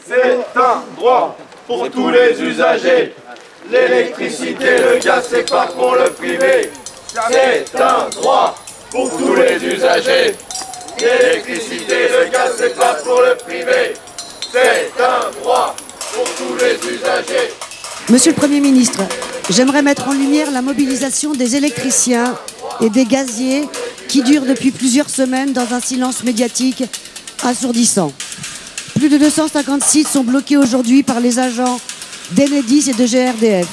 C'est un droit pour tous les usagers. L'électricité, le gaz, c'est pas pour le privé. C'est un droit pour tous les usagers. L'électricité, le gaz, c'est pas pour le privé. C'est un droit pour tous les usagers. Monsieur le Premier ministre, j'aimerais mettre en lumière la mobilisation des électriciens et des gaziers qui dure depuis plusieurs semaines dans un silence médiatique assourdissant. Plus de 250 sites sont bloqués aujourd'hui par les agents d'Enedis et de GRDF.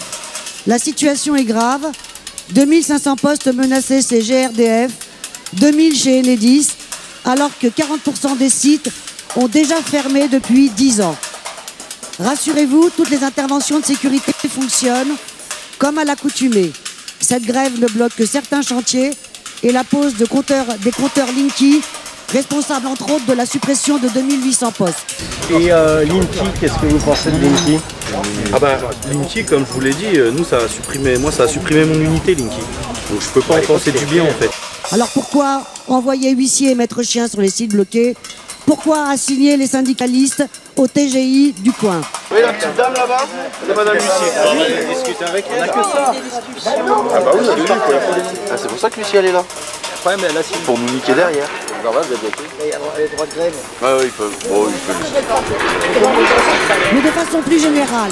La situation est grave. 2500 postes menacés chez GRDF, 2000 chez Enedis, alors que 40% des sites ont déjà fermé depuis 10 ans. Rassurez-vous, toutes les interventions de sécurité fonctionnent comme à l'accoutumée. Cette grève ne bloque que certains chantiers et la pose des compteurs Linky, responsable entre autres de la suppression de 2800 postes. Et Linky, qu'est-ce que vous pensez de Linky? Linky, comme je vous l'ai dit, nous ça a supprimé mon unité Linky. Donc je peux pas en penser du bien en fait. Alors pourquoi envoyer huissiers et maître chien sur les sites bloqués? Pourquoi assigner les syndicalistes au TGI du coin? Oui, la petite dame là-bas, c'est madame l'huissier. On discute avec elle. On n'a que ça. Ah bah oui, c'est pour ça que l'huissier elle est là. Ouais, mais là, pour nous niquer derrière. Normal, vous êtes bloqué. Il y a les droits de grève. Ouais, ils peuvent. Oh, ils peuvent. Mais de façon plus générale,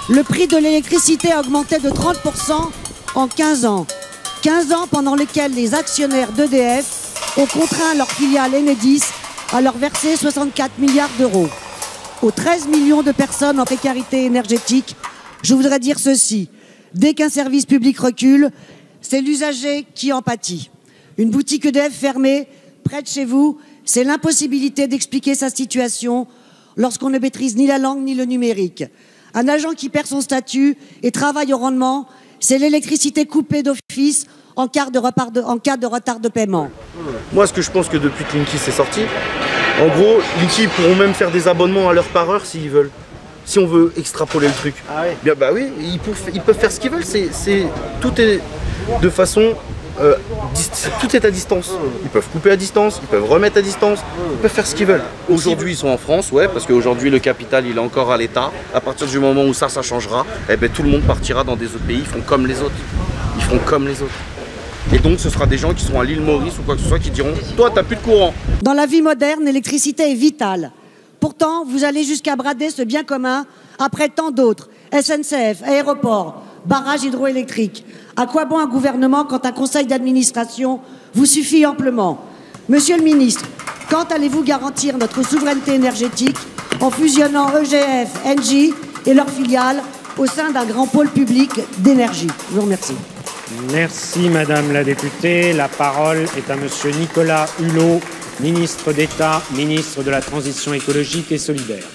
le prix de l'électricité a augmenté de 30% en 15 ans. 15 ans pendant lesquels les actionnaires d'EDF ont contraint leur filiale Enedis à leur verser 64 milliards d'euros. Aux 13 millions de personnes en précarité énergétique, je voudrais dire ceci. Dès qu'un service public recule, c'est l'usager qui en pâtit. Une boutique EDF fermée, près de chez vous, c'est l'impossibilité d'expliquer sa situation lorsqu'on ne maîtrise ni la langue ni le numérique. Un agent qui perd son statut et travaille au rendement, c'est l'électricité coupée d'office en cas de retard de paiement. Moi, ce que je pense que depuis que Linky s'est sorti, en gros, Linky pourront même faire des abonnements à l'heure par heure s'ils veulent. Si on veut extrapoler le truc. Ah oui. Bien, bah oui, ils peuvent faire ce qu'ils veulent. Tout est de façon... tout est à distance. Ils peuvent couper à distance, ils peuvent remettre à distance, ils peuvent faire ce qu'ils veulent. Aujourd'hui ils sont en France, ouais, parce qu'aujourd'hui le capital il est encore à l'État. À partir du moment où ça changera, eh ben, tout le monde partira dans des autres pays, ils feront comme les autres. Ils feront comme les autres. Et donc ce sera des gens qui seront à l'île Maurice ou quoi que ce soit qui diront « Toi t'as plus de courant ». Dans la vie moderne, l'électricité est vitale. Pourtant, vous allez jusqu'à brader ce bien commun après tant d'autres. SNCF, aéroports, barrages hydroélectriques. À quoi bon un gouvernement quand un conseil d'administration vous suffit amplement? Monsieur le ministre, quand allez-vous garantir notre souveraineté énergétique en fusionnant EGF, Engie et leurs filiales au sein d'un grand pôle public d'énergie? Je vous remercie. Merci Madame la députée. La parole est à Monsieur Nicolas Hulot, ministre d'État, ministre de la Transition écologique et solidaire.